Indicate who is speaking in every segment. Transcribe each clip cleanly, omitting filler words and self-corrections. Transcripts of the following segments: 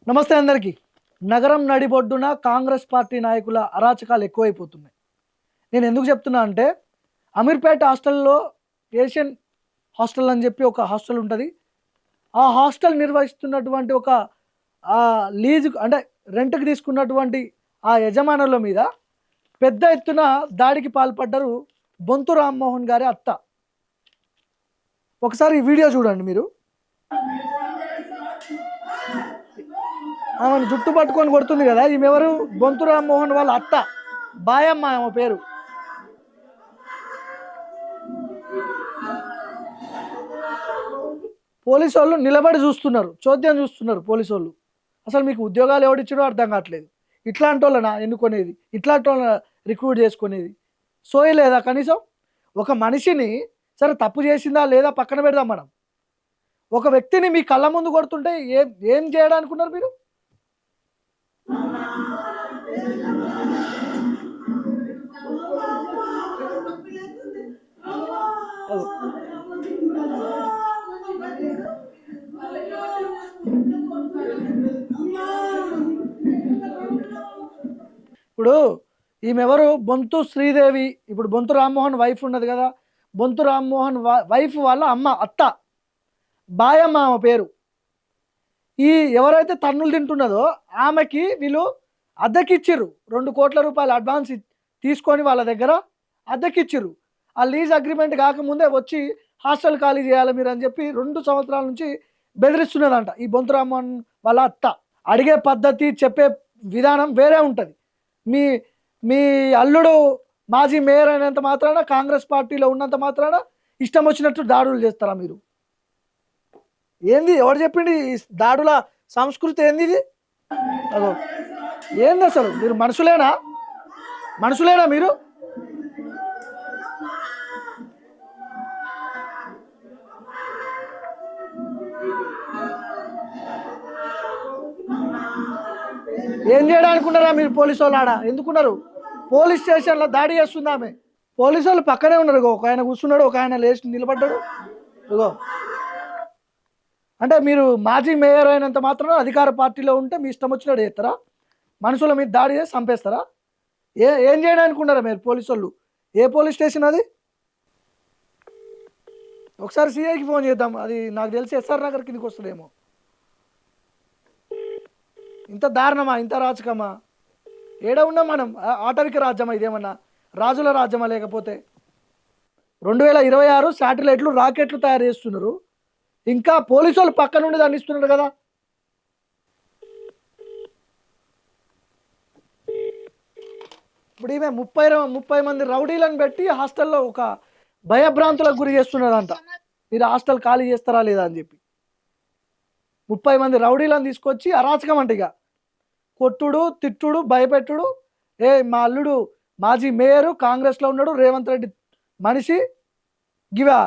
Speaker 1: నమస్తే అందరికీ. నగరం నడిబొడ్డున కాంగ్రెస్ పార్టీ నాయకుల అరాచకాలు ఎక్కువైపోతున్నాయి. నేను ఎందుకు చెప్తున్నా అంటే అమీర్పేట హాస్టల్లో ఏషియన్ హాస్టల్ అని చెప్పి ఒక హాస్టల్ ఉంటుంది. ఆ హాస్టల్ నిర్వహిస్తున్నటువంటి ఒక లీజు అంటే రెంట్కి తీసుకున్నటువంటి ఆ యజమానుల మీద పెద్ద ఎత్తున దాడికి పాల్పడ్డారు బొంతు రామ్మోహన్ గారి అత్త. ఒకసారి ఈ వీడియో చూడండి మీరు. ఆమెను జుట్టు పట్టుకొని కొడుతుంది కదా, ఈమెవరు? బొంతు రామ్మోహన్ వాళ్ళ అత్త, బాయమ్మ ఆమె పేరు. పోలీసు వాళ్ళు నిలబడి చూస్తున్నారు, చోద్యం చూస్తున్నారు పోలీసు వాళ్ళు. అసలు మీకు ఉద్యోగాలు ఎవడిచ్చాడో అర్థం కావట్లేదు. ఇట్లాంటి వాళ్ళనా ఎన్నుకునేది, ఇట్లాంటి వాళ్ళ రిక్రూట్ చేసుకునేది? సోయలేదా కనీసం? ఒక మనిషిని సరే తప్పు చేసిందా లేదా పక్కన పెడదాం మనం. ఒక వ్యక్తిని మీ కళ్ళ ముందు కొడుతుంటే ఏం ఏం చేయడానుకున్నారు మీరు? ఇప్పుడు ఈమెవరు? బొంతు శ్రీదేవి. ఇప్పుడు బొంతు రామ్మోహన్ వైఫ్ ఉన్నది కదా, బొంతు రామ్మోహన్ వైఫ్ వాళ్ళ అమ్మ, అత్త, బాయమ్మ ఆమె పేరు. ఈ ఎవరైతే తన్నులు తింటున్నదో ఆమెకి వీళ్ళు అద్దెకిచ్చిర్రు. 2 కోట్ల రూపాయలు అడ్వాన్స్ తీసుకొని వాళ్ళ దగ్గర అద్దెకిచ్చిర్రు. ఆ లీజ్ అగ్రిమెంట్ కాకముందే వచ్చి హాస్టల్ ఖాళీ చేయాలి మీరు అని చెప్పి 2 సంవత్సరాల నుంచి బెదిరిస్తున్నదంట ఈ బొంతు రామ్మోహన్ వాళ్ళ అత్త. అడిగే పద్ధతి, చెప్పే విధానం వేరే ఉంటుంది. మీ మీ అల్లుడు మాజీ మేయర్ అయినంత మాత్రాన, కాంగ్రెస్ పార్టీలో ఉన్నంత మాత్రాన ఇష్టం వచ్చినట్టు దాడులు చేస్తారా మీరు? ఏంది? ఎవరు చెప్పిండి ఈ దాడుల సంస్కృతి? ఏంది ఇది? అదో ఏంది అసలు? మీరు మనుషులేనా? మనుషులేనా మీరు? ఏం చేయడానికి ఉన్నారా మీరు? పోలీసు వాళ్ళు ఆడ ఎందుకున్నారు? పోలీస్ స్టేషన్లో దాడి చేస్తుంది ఆమె. పోలీసు వాళ్ళు పక్కనే ఉన్నారు. ఒక ఆయన కూర్చున్నాడు, ఒక ఆయన లేచి నిలబడ్డాడు. ఇగో, అంటే మీరు మాజీ మేయర్ అయినంత మాత్రం అధికార పార్టీలో ఉంటే మీ ఇష్టం వచ్చినట్టు చేస్తారా? మనుషుల మీద దాడి చేసి చంపేస్తారా? ఏం చేయడానికి ఉన్నారా మీరు పోలీసు వాళ్ళు? ఏ పోలీస్ స్టేషన్ అది? ఒకసారి సిఐకి ఫోన్ చేద్దాం. అది నాకు తెలిసి ఎస్ఆర్ నగర్ కిందకి వస్తుందేమో. ఇంత దారుణమా, ఇంత రాచకమా? ఏడ ఉన్నాం మనం? ఆటవిక రాజ్యమా ఇదేమన్నా? రాజుల రాజ్యమా? లేకపోతే 2026 శాటిలైట్లు, రాకెట్లు తయారు చేస్తున్నారు, ఇంకా పోలీసు వాళ్ళు పక్క నుండి దాన్ని ఇస్తున్నారు కదా. ఇప్పుడు ఈమె 30 మంది రౌడీలను పెట్టి హాస్టల్లో ఒక భయభ్రాంతులకు గురి చేస్తున్నదంట. మీరు హాస్టల్ ఖాళీ చేస్తారా లేదా అని చెప్పి 30 మంది రౌడీలను తీసుకొచ్చి అరాచకం అంట. ఇక కొట్టుడు, తిట్టుడు, భయపెట్టుడు. మా అల్లుడు మాజీ మేయరు, కాంగ్రెస్లో ఉన్నాడు, రేవంత్ రెడ్డి మనిషి. గివా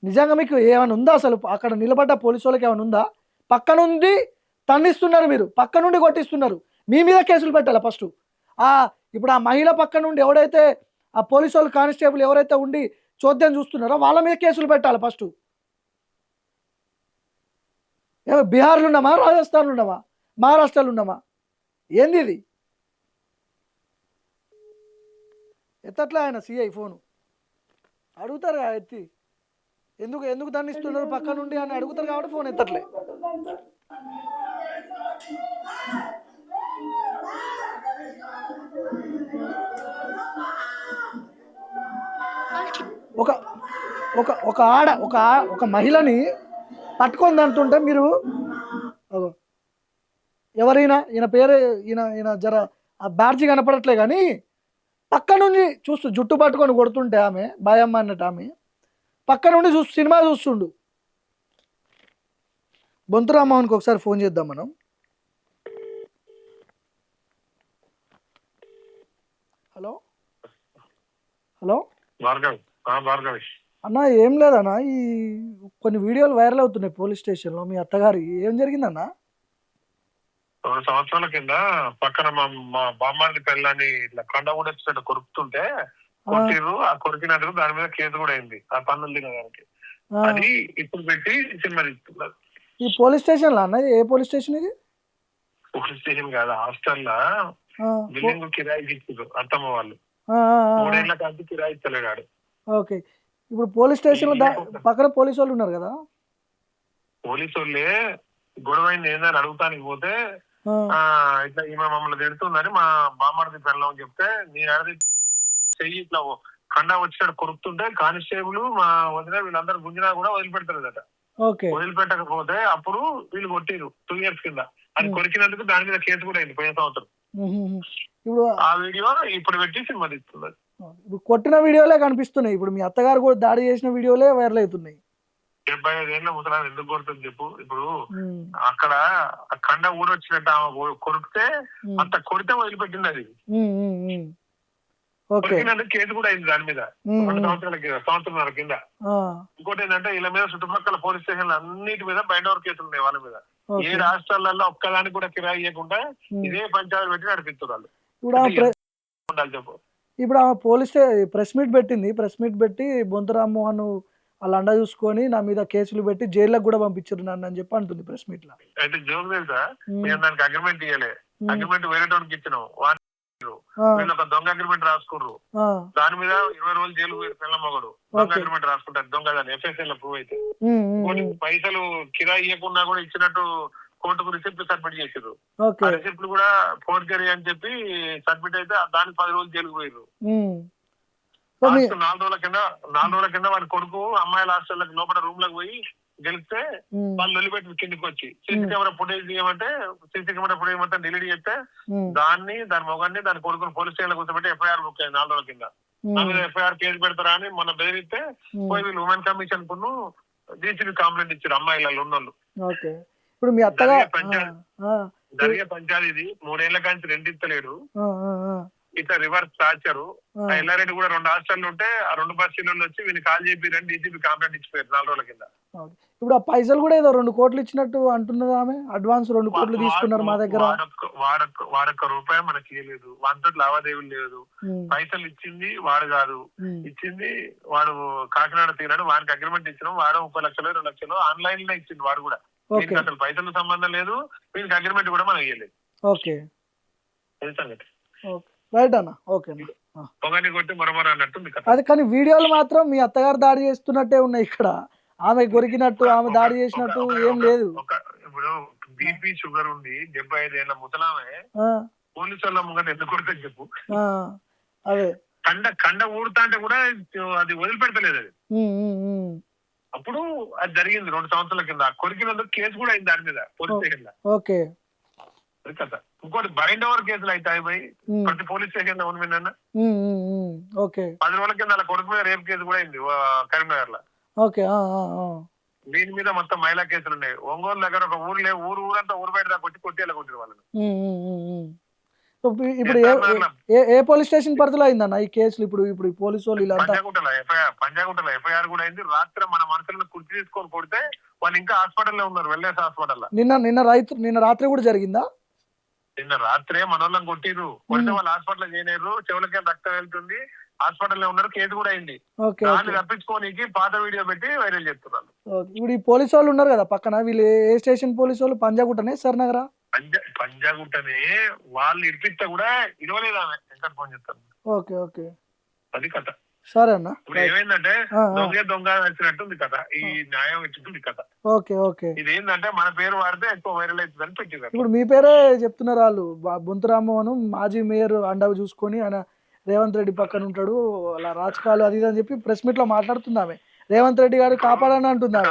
Speaker 1: నిజంగా మీకు ఏమైనా ఉందా అసలు? అక్కడ నిలబడ్డ పోలీసు వాళ్ళకి ఏమైనా ఉందా? పక్క నుండి తన్నిస్తున్నారు మీరు, పక్క నుండి కొట్టిస్తున్నారు. మీ మీద కేసులు పెట్టాలి ఫస్ట్. ఇప్పుడు ఆ మహిళ పక్క నుండి ఎవడైతే ఆ పోలీసు వాళ్ళు, కానిస్టేబుల్ ఎవరైతే ఉండి చోద్యం చూస్తున్నారో వాళ్ళ మీద కేసులు పెట్టాలి ఫస్ట్. ఏమో బీహార్లో ఉన్నామా, రాజస్థాన్లో ఉన్నామా, మహారాష్ట్రలో ఉన్నామా? ఏంది ఇది? ఎత్తట్లే ఆయన సిఐ ఫోను. అడుగుతారు ఎత్తి, ఎందుకు ఎందుకు దండిస్తున్నారు పక్క నుండి అని అడుగుతారు కాబట్టి ఫోన్ ఎత్తట్లే. ఒక ఒక ఒక ఆడ ఒక మహిళని పట్టుకొని అంటుంటే మీరు ఎవరైనా, ఈయన పేరు ఈయన జర ఆ బ్యాడ్జి కనపడట్లే కానీ పక్క నుండి చూస్తూ జుట్టు పట్టుకొని కొడుతుంటే ఆమె బాయమ్మ అన్నట్టు ఆమె పక్క నుండి సినిమా చూస్తుండు. బొంతు రామ్మోహన్కి ఒకసారి ఫోన్ చేద్దాం మనం. హలో హలో అన్న, ఏం లేదన్నా, ఈ కొన్ని వీడియోలు వైరల్ అవుతున్నాయి పోలీస్ స్టేషన్లో. మీ అత్తగారి ఏం జరిగిందన్నా?
Speaker 2: 2 సంవత్సరాల కింద పక్కన మా బామ్మారి పిల్లని ఇట్లా కండ కూడా కొరుకుతుంటే కొట్టిర్రు. ఆ కొరికినందుకు దాని మీద కేసు కూడా అయింది, ఆ పన్నులు తినడానికి. అది ఇప్పుడు పెట్టి సినిమా తీస్తున్నారు.
Speaker 1: ఈ పోలీస్ స్టేషన్లో అన్న? ఏ పోలీస్ స్టేషన్ ఇది?
Speaker 2: పోలీస్ స్టేషన్ కాదు, హాస్టల్లో
Speaker 1: ఆ,
Speaker 2: బిల్డింగ్ కిరాయికి ఇచ్చారు అత్తమ్మ వాళ్ళు.
Speaker 1: ఆ, ఆ, ఆ,
Speaker 2: 3 ఏళ్ల కాంతి కిరాయి ఇస్తలేడు ఆడు.
Speaker 1: ఓకే. ఇప్పుడు పోలీస్ స్టేషన్లో పక్కన పోలీసు వాళ్ళు ఉన్నారు కదా.
Speaker 2: పోలీసు వాళ్ళే గొడవైంది ఏందని అడుగుతానికి పోతే
Speaker 1: ఆ,
Speaker 2: ఇట్లా ఈమె మమ్మల్ని తిడుతుందని మా బామ్మడిది పెళ్ళం చెప్తే, నేను అడిగి చెయ్యి ఇట్లా కండా వచ్చాడు కొరుకుతుంటే కానిస్టేబుల్ మా వదిన వీళ్ళందరూ గుంజినా కూడా వదిలిపెడతారట.
Speaker 1: ఓకే.
Speaker 2: వదిలిపెట్టకపోతే అప్పుడు వీళ్ళు కొట్టిరు 2 years కింద. అది కొరికినందుకు దాని మీద కేసు కూడా అయింది పోయిన సంవత్సరం.
Speaker 1: ఇప్పుడు
Speaker 2: ఆ వీడియో ఇప్పుడు పెట్టి సినిమా తీస్తున్నది.
Speaker 1: ఇప్పుడు కొట్టిన వీడియోలే కనిపిస్తున్నాయి. ఇప్పుడు మీ అత్తగారు కూడా దాడి చేసిన వీడియోలే వైరల్ అవుతున్నాయి.
Speaker 2: 75 ఏళ్ళ ముసలాన్ని ఎందుకు కొడుతుంది చెప్పు. ఇప్పుడు అక్కడ ఆ కండ ఊరొచ్చినట్టు ఆమె కొరికితే అంత కొడితే వదిలిపెట్టింది అది. కొరికినందుకు కేసు కూడా అయింది దాని మీద 2 సంవత్సరాల కింద, సంవత్సరాల కింద. ఇంకోటి ఏంటంటే వీళ్ళ మీద చుట్టుపక్కల పోలీస్ స్టేషన్లు అన్నిటి మీద బైండ్ ఓవర్ కేసులు ఉన్నాయి వాళ్ళ మీద. ఏ రాష్ట్రాలలో ఒక్కదానికి కూడా కిరాయి ఇవ్వకుండా ఇదే పంచాయతీ పెట్టి నడిపిస్తున్నారు వాళ్ళు. చెప్పు.
Speaker 1: ఇప్పుడు ఆమె ప్రెస్ మీట్ పెట్టింది. ప్రెస్ మీట్ పెట్టి బొంతు రామ్మోహన్ వాళ్ళ అండ చూసుకొని నా మీద కేసులు పెట్టి జైల్లోకి కూడా పంపించారు నన్ను అని చెప్పి అంటుంది ప్రెస్ మీట్ లో.
Speaker 2: అయితే జోక్ తెలుసా, నేను దానికి అగ్రిమెంట్ ఇవ్వలే. అగ్రిమెంట్ వేరే టోన్కి ఇచ్చినాం. వీళ్ళు ఒక దొంగ అగ్రిమెంట్ రాసుకుర్రు. దాని మీద 20 రోజులు జైలు పిల్ల మొగడు దొంగ అగ్రిమెంట్ రాసుకుంటారు. దొంగ దాన్ని FSL ప్రూవ్ అయితే పైసలు కిరాయి ఇవ్వకుండా కూడా ఇచ్చినట్టు కోర్టుకు రిసిప్ట్ సబ్మిట్ చేసారు. ఆ రిసిప్ట్ కూడా ఫోర్జరీ అని చెప్పి సబ్మిట్ అయితే దానికి 10 రోజులు జైలుకు పోయారు. 4 రోజుల కింద వాడి కొడుకు అమ్మాయిల హాస్టల్ లోపల రూమ్ లకు పోయి గెలిస్తే వాళ్ళు వదిలిపెట్టి కిందికి వచ్చి సీసీ కెమెరా ఫుటేజ్ తీయమంటే సీసీ కెమెరా ఫుటేజ్ మొత్తం డిలీట్ చేస్తే దాని మొగాన్ని దాని కొడుకుని పోలీస్ స్టేషన్ లో కూర్చోబెట్టి FIR బుక్ అయింది 4 రోజుల కింద. దాని FIR కేసు పెడతారా అని మొన్న బెదిరిస్తే పోయి వీళ్ళు ఉమెన్ కమిషన్ కు DCP కంప్లైంట్ ఇచ్చారు అమ్మాయిలలో ఉన్నోళ్ళు.
Speaker 1: ఇప్పుడు మీ అత్తగారు
Speaker 2: జరిగే పంచాయతీ 3 ఏళ్ల కాంచి రెంట్ ఇస్తలేడు. ఇట్లా రివర్స్ టార్చరు. ఎల్లారెడ్డి కూడా 2 హాస్టల్ ఉంటే ఆ 2 బస్సులు వచ్చి వీళ్ళు కాల్ చెప్పి DCP కంప్లైంట్ ఇచ్చిపోయారు 4 రోజుల కింద.
Speaker 1: ఇప్పుడు ఆ పైసలు కూడా ఏదో 2 కోట్లు ఇచ్చినట్టు అంటున్నది ఆమె. అడ్వాన్స్ 2 కోట్లు తీసుకున్నారు మా దగ్గర.
Speaker 2: వాడొక్క రూపాయి మనకి ఇవ్వలేదు. వాటితో లావాదేవీలు లేదు. పైసలు ఇచ్చింది వాడు కాదు, ఇచ్చింది వాడు కాకినాడ తీరాడు. వాడికి అగ్రిమెంట్ ఇచ్చినాం. వాడు 30 లక్షలు 2 లక్షలు ఆన్లైన్ లో ఇచ్చింది వాడు కూడా. వీనికి అసలు పైసలు సంబంధం లేదు. వీనికి అగ్రిమెంట్ కూడా మనం ఇవ్వలేదు.
Speaker 1: ఓకే రైట్ అన్న. ఓకే
Speaker 2: పొగని కొట్టి మరమర అన్నట్టుంది.
Speaker 1: అది కానీ వీడియోలు మాత్రం మీ అత్తగారు దాడి చేస్తున్నట్టే ఉన్నాయి. ఇక్కడ ఆమె కొరికినట్టు ఆమె దాడి చేసినట్టు ఏం లేదు.
Speaker 2: ఇప్పుడు BP షుగర్ ఉంది 75 ఏళ్ళ ముసలామే పోలీసు వాళ్ళ ముంగట ఎందుకు కొడుతుంది చెప్పు.
Speaker 1: అదే
Speaker 2: కండ ఊడుతా అంటే కూడా అది వదిలిపెడతలేదు అది. అప్పుడు అది జరిగింది 2 సంవత్సరాల కింద. కొరికినందుకు కేసు కూడా అయింది దాని మీద పోలీస్ స్టేషన్ లో.
Speaker 1: ఓకే.
Speaker 2: ఇంకోటి బైండ్ ఓవర్ కేసులు అవుతాయి పోయి ప్రతి పోలీస్ స్టేషన్ లో ఉన్న.
Speaker 1: ఓకే.
Speaker 2: 10 రోజుల కింద అలా కొడుకు మీద రేప్ కేసు కూడా అయింది కరీంనగర్ లో.
Speaker 1: ఓకే.
Speaker 2: దీని మీద మొత్తం మహిళా కేసులు ఉన్నాయి. ఒంగోలు దగ్గర ఒక ఊరంతా ఊరు బయట దాకా వచ్చి కొట్టేలా కొట్టిన వాళ్ళని.
Speaker 1: ఇప్పుడు ఏ పోలీస్ స్టేషన్ పరిధిలో అయిందన్న ఈ కేసులు? ఇప్పుడు పోలీసు వాళ్ళు
Speaker 2: పంజాగుట్టలో FIR కూడా అయింది. రాత్రి మన మనుషులను కుర్చీ తీసుకొని కొడితే వాళ్ళు ఇంకా హాస్పిటల్లో ఉన్నారు. Wellness hospital.
Speaker 1: నిన్న రాత్రి కూడా జరిగిందా?
Speaker 2: నిన్న రాత్రే మనోళ్ళని కొట్టిర్రు. కొడితే వాళ్ళు హాస్పిటల్ చేయలేరు. చెవులకే రక్తం వెళ్తుంది. హాస్పిటల్ లో ఉన్నారు. కేసు కూడా అయింది. దాన్ని తప్పించుకోనికి పాత వీడియో పెట్టి వైరల్ చేస్తున్నారు.
Speaker 1: ఇప్పుడు ఈ పోలీసు వాళ్ళు ఉన్నారు కదా పక్కన, వీళ్ళు ఏ స్టేషన్ పోలీసు వాళ్ళు? పంజాగుట్టనే సర్నగరా?
Speaker 2: పంజాగుట్టనే. వాళ్ళు ఇడిపిస్తే కూడా ఇవ్వలేదు ఆమె. ఎంత ఫోన్ చేస్తాను.
Speaker 1: ఓకే ఓకే
Speaker 2: అది కథ.
Speaker 1: సరే అన్న.
Speaker 2: ఇప్పుడు ఏమైందంటే దొంగ వచ్చినట్టుంది కథ. ఈ న్యాయం ఇచ్చింది కథ.
Speaker 1: Okay okay.
Speaker 2: ఇది ఏంటంటే మన పేరు వాడితే ఎక్కువ వైరల్ అవుతుందని పెట్టింది.
Speaker 1: ఇప్పుడు మీ పేరే చెప్తున్నారు వాళ్ళు. బొంతు రామ్మోహన్ మాజీ మేయర్ అండవి చూసుకొని ఆయన రేవంత్ రెడ్డి పక్కన ఉంటాడు, అలా రాజకాలు అది అని చెప్పి ప్రెస్ మీట్ లో మాట్లాడుతుంది ఆమె. రేవంత్ రెడ్డి గారు కాపాడని అంటున్నారు.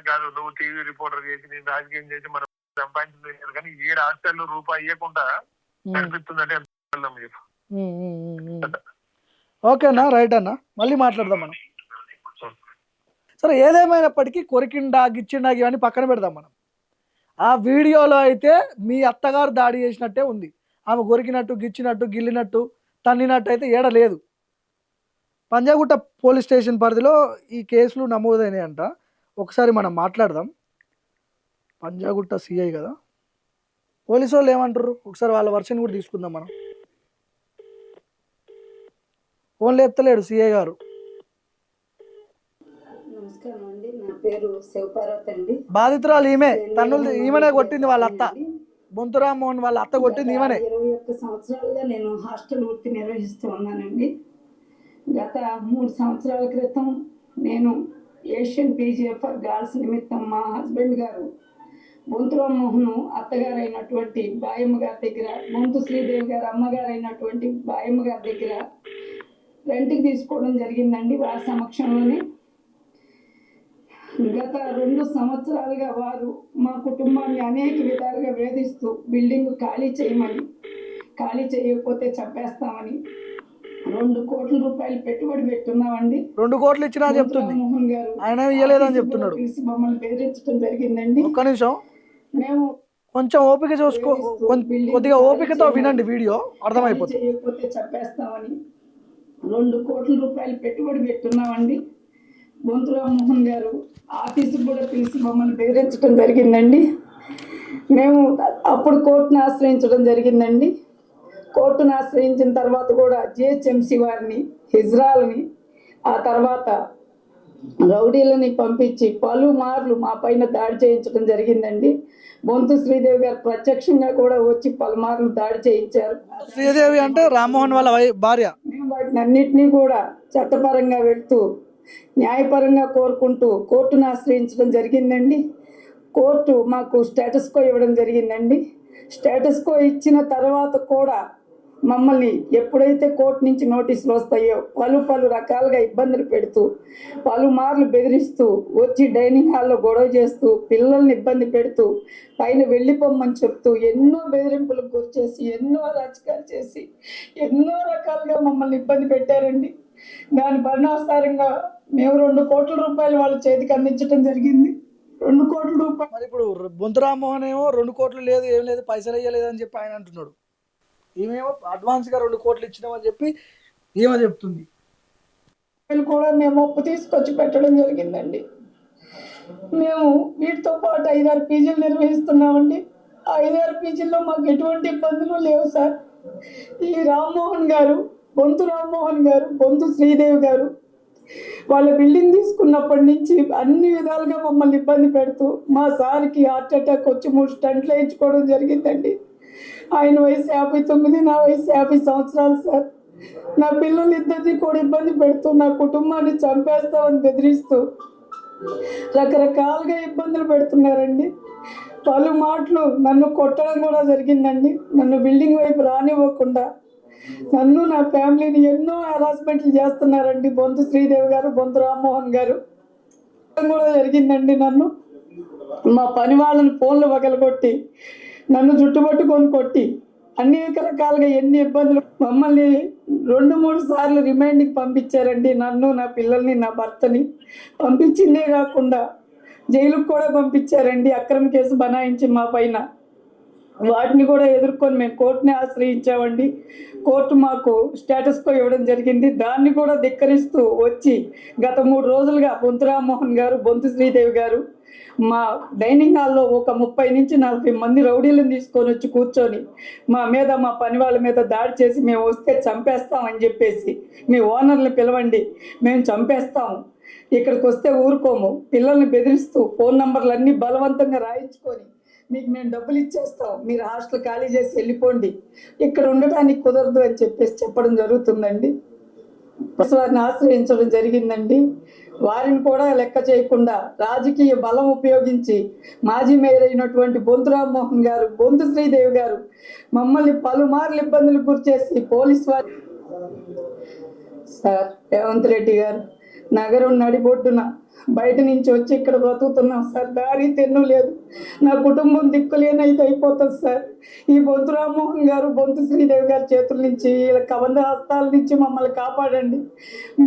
Speaker 2: కాదు, నువ్వు టీవీ రిపోర్టర్ చేసి నేను రాజకీయం చేసి మనం సంపాదించలేదు కానీ ఏ రాష్ట్రాల్లో రూపాయి ఇవ్వకుండా కనిపిస్తుందంటే
Speaker 1: ఓకే అన్న. రైట్ అన్న. మళ్ళీ మాట్లాడదాం మనం. సరే, ఏదేమైనప్పటికీ కొరికిండా గిచ్చిండా ఇవన్నీ పక్కన పెడదాం మనం. ఆ వీడియోలో అయితే మీ అత్తగారు దాడి చేసినట్టే ఉంది. ఆమె కొరికినట్టు గిచ్చినట్టు గిల్లినట్టు తన్నినట్టు అయితే ఏడ లేదు. పంజాగుట్ట పోలీస్ స్టేషన్ పరిధిలో ఈ కేసులు నమోదైనాయి అంట. ఒకసారి మనం మాట్లాడదాం. పంజాగుట్ట సిఐ కదా, పోలీసు వాళ్ళు ఏమంటారు ఒకసారి వాళ్ళ వర్షన్ కూడా తీసుకుందాం మనం. ఫోన్లు ఎత్తలేడు సిఐ గారు.
Speaker 3: నమస్కారం అండి, నా పేరు శివపార్వతి అండి.
Speaker 1: బాధితురాలు ఈమె, తన్నులు ఈమెనే కొట్టింది వాళ్ళ అత్త. బొంతు రామ్మోహన్ వాళ్ళ అత్త కొట్టింది ఈమెనే.
Speaker 3: 21 సంవత్సరాలుగా నేను హాస్టల్ వృత్తి నిర్వహిస్తూ ఉన్నానండి. గత 3 సంవత్సరాల క్రితం నేను ఏషియన్ పీజీఎఫ్ఆర్ గర్ల్స్ నిమిత్తం మా హస్బెండ్ గారు బొంతు రామ్మోహన్ అత్తగారు అయినటువంటి బాయమ్మ గారి దగ్గర, బొంతు శ్రీదేవి గారు అమ్మగారు అయినటువంటి బాయమ్మ గారి దగ్గర రెంట్కి తీసుకోవడం జరిగిందండి వారి సమక్షంలోనే. గత 2 సంవత్సరాలుగా వారు మా కుటుంబాన్ని అనేక విధాలుగా వేధిస్తూ బిల్డింగ్ ఖాళీ చేయమని, ఖాళీ చేయకపోతే చంపేస్తామని 2 కోట్ల రూపాయలు పెట్టుబడి పెట్టున్నామండి.
Speaker 1: 2 కోట్లు ఇచ్చినా చెప్తుంది,
Speaker 3: మోహన్ గారు
Speaker 1: ఆయన ఇయ్యలేదని చెప్తున్నాడు.
Speaker 3: పిలిచి మమ్మల్ని బెదిరించడం జరిగిందండి.
Speaker 1: ఒక్క నిమిషం,
Speaker 3: మేము
Speaker 1: కొంచెం ఓపిక చూసుకో, కొద్దిగా ఓపికతో వినండి, వీడియో అర్థమైపోతుంది.
Speaker 3: చేయకపోతే చంపేస్తామని 2 కోట్ల రూపాయలు పెట్టుబడి పెట్టున్నామండి. బొంతు రామ్మోహన్ గారు ఆఫీసుకు కూడా పిలిచి మమ్మల్ని బెదిరించడం జరిగిందండి. మేము అప్పుడు కోర్టును ఆశ్రయించడం జరిగిందండి. కోర్టును ఆశ్రయించిన తర్వాత కూడా జిహెచ్ఎంసి వారిని, హిజ్రాలని, ఆ తర్వాత రౌడీలని పంపించి పలుమార్లు మా పైన దాడి చేయించడం జరిగిందండి. బొంతు శ్రీదేవి గారు ప్రత్యక్షంగా కూడా వచ్చి పలుమార్లు దాడి చేయించారు.
Speaker 1: శ్రీదేవి అంటే రామ్మోహన్ వాళ్ళ భార్య.
Speaker 3: మేము వాటిని అన్నిటినీ కూడా చట్టపరంగా వెళ్తూ న్యాయపరంగా కోరుకుంటూ కోర్టును ఆశ్రయించడం జరిగిందండి. కోర్టు మాకు స్టేటస్ కో ఇవ్వడం జరిగిందండి. స్టేటస్ కో ఇచ్చిన తర్వాత కూడా మమ్మల్ని ఎప్పుడైతే కోర్టు నుంచి నోటీసులు వస్తాయో పలు రకాలుగా ఇబ్బందులు పెడుతూ, పలుమార్లు బెదిరిస్తూ, వచ్చి డైనింగ్ హాల్లో గొడవ చేస్తూ, పిల్లల్ని ఇబ్బంది పెడుతూ, పైన వెళ్ళిపోమ్మని చెప్తూ, ఎన్నో బెదిరింపులకు గురి చేసి, ఎన్నో రాజకీయాలు చేసి, ఎన్నో రకాలుగా మమ్మల్ని ఇబ్బంది పెట్టారండి. దాని పరిణామానుసారంగా మేము 2 కోట్ల రూపాయలు వాళ్ళ చేతికి అందించడం జరిగింది. 2 కోట్ల రూపాయలు.
Speaker 1: మరి ఇప్పుడు బొంతు రామ్మోహన్ ఏమో 2 కోట్లు లేదు, ఏం లేదు, పైసలు ఇయ్యలేదు అని చెప్పి ఆయన అంటున్నాడు. ఈమెమో అడ్వాన్స్గా 2 కోట్లు ఇచ్చినామని చెప్పి ఈమె చెప్తుంది.
Speaker 3: కూడా మేము అప్పు తీసుకొచ్చి పెట్టడం జరిగిందండి. మేము వీటితో పాటు 5-6 పీజీలు నిర్వహిస్తున్నామండి. ఆ 5-6 పీజీల్లో మాకు ఎటువంటి ఇబ్బందులు లేవు సార్. ఈ రామ్మోహన్ గారు, బొంతు రామ్మోహన్ గారు, బొంతు శ్రీదేవి గారు వాళ్ళ బిల్డింగ్ తీసుకున్నప్పటి నుంచి అన్ని విధాలుగా మమ్మల్ని ఇబ్బంది పెడుతూ, మా సార్కి హార్ట్ అటాక్ వచ్చి 3 స్టంట్లు వేయించుకోవడం జరిగిందండి. ఆయన వయసు 59, నా వయసు 50 సంవత్సరాలు సార్. నా పిల్లలిద్దరినీ కూడా ఇబ్బంది పెడుతూ, నా కుటుంబాన్ని చంపేస్తామని బెదిరిస్తూ రకరకాలుగా ఇబ్బందులు పెడుతున్నారండి. పలు మాటలు నన్ను కొట్టడం కూడా జరిగిందండి. నన్ను బిల్డింగ్ వైపు రానివ్వకుండా నన్ను, నా ఫ్యామిలీని ఎన్నో హెరాస్మెంట్లు చేస్తున్నారండి బొంతు శ్రీదేవి గారు, బొంతు రామ్మోహన్ గారు. కూడా జరిగిందండి. నన్ను, మా పని వాళ్ళని ఫోన్లు పగలగొట్టి, నన్ను చుట్టుపట్టుకొని కొట్టి, అనేక రకాలుగా ఎన్ని ఇబ్బందులు, మమ్మల్ని 2-3 సార్లు రిమైండ్కి పంపించారండి. నన్ను, నా పిల్లల్ని, నా భర్తని పంపించిందే కాకుండా జైలుకు కూడా పంపించారండి. అక్రమ కేసు బనాయించి మా పైన. వాటిని కూడా ఎదుర్కొని మేము కోర్టుని ఆశ్రయించామండి. కోర్టు మాకు స్టేటస్ కో ఇవ్వడం జరిగింది. దాన్ని కూడా ధిక్కరిస్తూ వచ్చి గత 3 రోజులుగా బొంతు రామ్మోహన్ గారు, బొంతు శ్రీదేవి గారు మా డైనింగ్ హాల్లో ఒక 30 నుంచి 40 మంది రౌడీలను తీసుకొని వచ్చి కూర్చొని మా మీద, మా పని వాళ్ళ మీద దాడి చేసి, మేము వస్తే చంపేస్తామని చెప్పేసి, మీ ఓనర్ని పిలవండి, మేము చంపేస్తాము, ఇక్కడికి వస్తే ఊరుకోము, పిల్లల్ని బెదిరిస్తూ ఫోన్ నంబర్లన్నీ బలవంతంగా రాయించుకొని, మీకు మేము డబ్బులు ఇచ్చేస్తాం, మీరు హాస్టల్ ఖాళీ చేసి వెళ్ళిపోండి, ఇక్కడ ఉండటానికి కుదరదు అని చెప్పేసి చెప్పడం జరుగుతుందండి. వారిని ఆశ్రయించడం జరిగిందండి. వారిని కూడా లెక్క చేయకుండా రాజకీయ బలం ఉపయోగించి మాజీ మేయర్ అయినటువంటి బొంతు రామ్మోహన్ గారు, బొంతు శ్రీదేవి గారు మమ్మల్ని పలుమార్లు ఇబ్బందులకు గురిచేసి పోలీసు వారు. సార్ రేవంత్ రెడ్డి గారు, నగరం నడిబొడ్డున బయట నుంచి వచ్చి ఇక్కడ బ్రతుకుతున్నాం సార్. దారి తెన్ను లేదు, నా కుటుంబం దిక్కులేనైతే అయిపోతుంది సార్. ఈ బొంతు రామ్మోహన్ గారు, బొంతు శ్రీదేవి గారి చేతుల నుంచి, వీళ్ళ కబంధ హస్తాల నుంచి మమ్మల్ని కాపాడండి.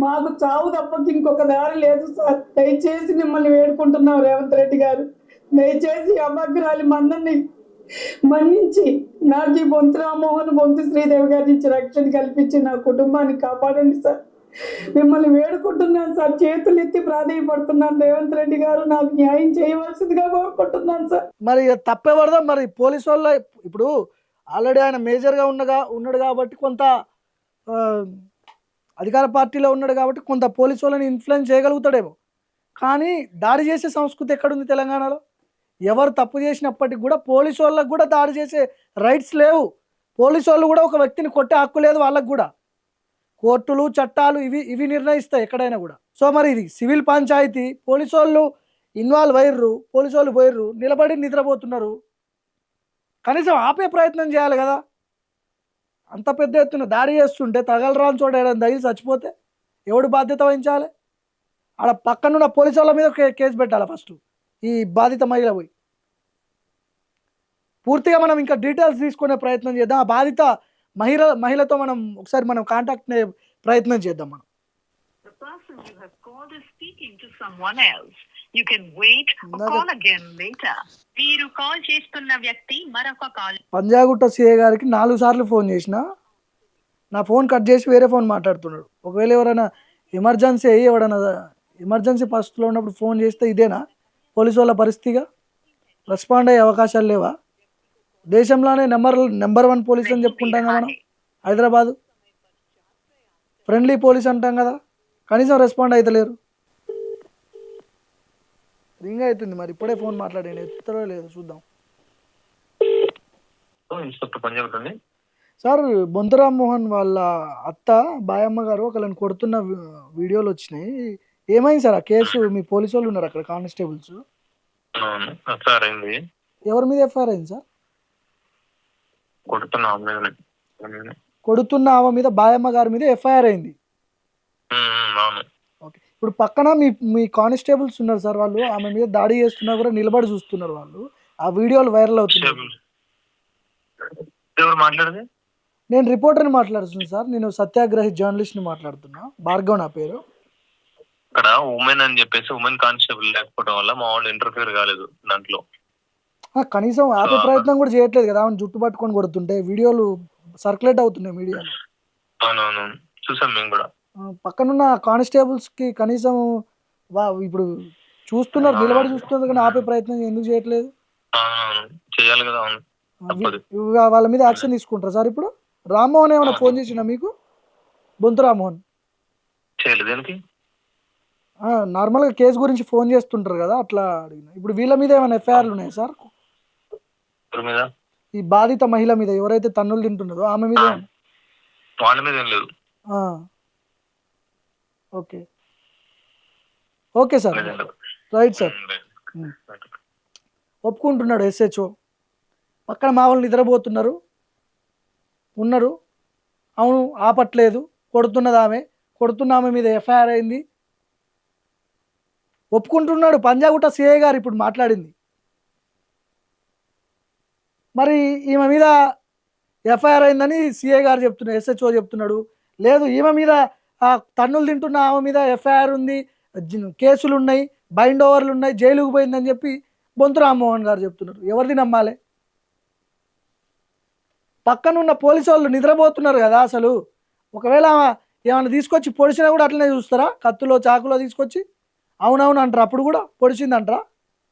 Speaker 3: మాకు చావు తప్పకి ఇంకొక దారి లేదు సార్. దయచేసి మిమ్మల్ని వేడుకుంటున్నాం రేవంత్ రెడ్డి గారు, దయచేసి అభగ్రాలి మందరిని మన్నించి నాకు ఈ బొంతు రామ్మోహన్, బొంతు శ్రీదేవి గారి నుంచి రక్షణ కల్పించి నా కుటుంబాన్ని కాపాడండి సార్. మిమ్మల్ని వేడుకుంటున్నాను సార్, చేతులు ఎత్తి ప్రాధాన్యపడుతున్నాను. రేవంత్ రెడ్డి గారు నాకు న్యాయం చేయవలసిందిగా కోరుకుంటున్నాను సార్.
Speaker 1: మరి తప్పేవడదా మరి పోలీసు వాళ్ళ? ఇప్పుడు ఆల్రెడీ ఆయన మేజర్గా ఉన్నాడు కాబట్టి, కొంత అధికార పార్టీలో ఉన్నాడు కాబట్టి కొంత పోలీసు వాళ్ళని ఇన్ఫ్లుయెన్స్ చేయగలుగుతాడేమో. కానీ దాడి చేసే సంస్కృతి ఎక్కడుంది తెలంగాణలో? ఎవరు తప్పు చేసినప్పటికి కూడా పోలీసు వాళ్ళకు కూడా దాడి చేసే రైట్స్ లేవు. పోలీసు వాళ్ళు కూడా ఒక వ్యక్తిని కొట్టే హక్కు లేదు వాళ్ళకు కూడా. కోర్టులు చట్టాలు ఇవి నిర్ణయిస్తాయి ఎక్కడైనా కూడా. సో మరి ఇది సివిల్ పంచాయతీ, పోలీసు వాళ్ళు ఇన్వాల్వ్ అయ్యారు, పోలీసు వాళ్ళు పోయిర్రు, నిలబడి నిద్రపోతున్నారు. కనీసం ఆపే ప్రయత్నం చేయాలి కదా. అంత పెద్ద ఎత్తున దాడి చేస్తుంటే తగలరాని చోట ఏదైనా తగిలి చచ్చిపోతే ఎవడు బాధ్యత వహించాలి? ఆడ పక్కనున్న పోలీసు వాళ్ళ మీద కేసు పెట్టాలి ఫస్ట్, ఈ బాధిత మహిళ పోయి. పూర్తిగా మనం ఇంకా డీటెయిల్స్ తీసుకునే ప్రయత్నం చేద్దాం. ఆ బాధిత మహిళతో ఒకసారి మనం కాంటాక్ట్ ప్రయత్నం చేద్దాం మనం.
Speaker 4: The person you have called is speaking to someone else. You can wait or call again later. మీరు కాల్ చేస్తున్న వ్యక్తి మరొక కాల్.
Speaker 1: పంజాగుట్ట సిఐ గారికి 4 సార్లు ఫోన్ చేసిన, నా ఫోన్ కట్ చేసి వేరే ఫోన్ మాట్లాడుతున్నాడు. ఒకవేళ ఎవరైనా ఎమర్జెన్సీ అయ్యి ఎవరైనా ఎమర్జెన్సీ పరిస్థితిలో ఉన్నప్పుడు ఫోన్ చేస్తే ఇదేనా పోలీసు వాళ్ళ పరిస్థితిగా? రెస్పాండ్ అయ్యే అవకాశాలు లేవా? దేశంలోనే నెంబర్ 1 పోలీస్ అని చెప్పుకుంటాం కదా మనం, హైదరాబాదు ఫ్రెండ్లీ పోలీస్ అంటాం కదా, కనీసం రెస్పాండ్ అవుతలేరు. రింగ్ అవుతుంది, మరి ఇప్పుడే ఫోన్ మాట్లాడండి, ఎత్తుతారో లేదు చూద్దాం. సార్, బొంతు రామ్మోహన్ వాళ్ళ అత్త బాయమ్మ గారు ఒకళ్ళని కొడుతున్న వీడియోలు వచ్చినాయి. ఏమైంది సార్ ఆ కేసు? మీ పోలీసు వాళ్ళు ఉన్నారు అక్కడ, కానిస్టేబుల్స్. ఎవరి మీద ఎఫ్ఐఆర్ అయింది సార్? కొడుతున్న ఆమె మీద, బాయమ్మ గారి మీద ఎఫ్ఐఆర్ అయింది. ఓకే, ఇప్పుడు పక్కన మీ కానిస్టేబుల్స్ ఉన్నారు సార్, వాళ్ళు ఆమె మీద దాడి చేస్తున్నా కూడా నిలబడి చూస్తున్నారు. వాళ్ళు ఆ వీడియోలు వైరల్ అవుతున్నాయి. నేను రిపోర్టర్ని మాట్లాడుతున్నాను సార్, నేను సత్యాగ్రహి జర్నలిస్ట్ని మాట్లాడుతున్నా, భార్గవ్ నా పేరు.
Speaker 5: అక్కడ ఉమెన్ అని చెప్పేసి ఉమెన్ కానిస్టేబుల్ లేకపోవడం వల్ల మా వాళ్ళు ఇంటర్ఫియర్ కాలేదు దాంట్లో.
Speaker 1: కనీసం ఆపే ప్రయత్నం కూడా చేయట్లేదు కదా, ఆమెను జుట్టు పట్టుకొని కొడుతుంటే వీడియోలు సర్క్యులేట్ అవుతున్నాయి మీడియాలో.
Speaker 5: అవునవును, చూసాం మేము కూడా.
Speaker 1: పక్కనున్న కానిస్టేబుల్స్ కి కనీసం ఇప్పుడు చూస్తున్నారు, నిలబడి చూస్తున్నారు కానీ ఆపే ప్రయత్నం ఎందుకు చేయట్లేదు?
Speaker 5: చేయాలి కదా.
Speaker 1: వాళ్ళ మీద యాక్షన్ తీసుకుంటారా సార్? ఇప్పుడు రామ్మోహన్ ఏమైనా ఫోన్ చేసినా మీకు? బొంతు రామ్మోహన్
Speaker 5: చేయలేదు.
Speaker 1: నార్మల్ గా కేసు గురించి ఫోన్ చేస్తుంటారు కదా, అట్లా అడిగిన. ఇప్పుడు వీళ్ళ మీద ఏమైనా ఎఫ్ఐఆర్లు ఉన్నాయా సార్? ఈ బాధిత మహిళ మీద, ఎవరైతే తన్నులు తింటున్నదో ఆమె మీద?
Speaker 5: వాళ్ళ మీద ఏం లేదు.
Speaker 1: Okay okay sir, right sir. ఒప్పుకుంటున్నాడు ఎస్హెచ్ఓ. పక్కన మా వాళ్ళు నిద్రపోతున్నారు ఉన్నారు, అవును ఆపట్లేదు, కొడుతున్నది ఆమె, కొడుతున్న ఆమె మీద ఎఫ్ఐఆర్ అయింది ఒప్పుకుంటున్నాడు పంజాగుట్ట సిఐ గారు ఇప్పుడు మాట్లాడింది. మరి ఈమె మీద ఎఫ్ఐఆర్ అయిందని సిఐ గారు చెప్తున్నాడు, ఎస్హెచ్ఓ చెప్తున్నాడు. లేదు, ఈమె మీద తన్నులు తింటున్న ఆమె మీద ఎఫ్ఐఆర్ ఉంది, కేసులు ఉన్నాయి, బైండ్ ఓవర్లు ఉన్నాయి, జైలుకు పోయిందని చెప్పి బొంతు రామ్మోహన్ గారు చెప్తున్నారు. ఎవరిది నమ్మాలి? పక్కనున్న పోలీసు వాళ్ళు నిద్రపోతున్నారు కదా. అసలు ఒకవేళ ఏమైనా తీసుకొచ్చి పొడిచినా కూడా అట్లనే చూస్తారా? కత్తులో చాకులో తీసుకొచ్చి అవునవును అంటారా? అప్పుడు కూడా పొడిచిందంటారా?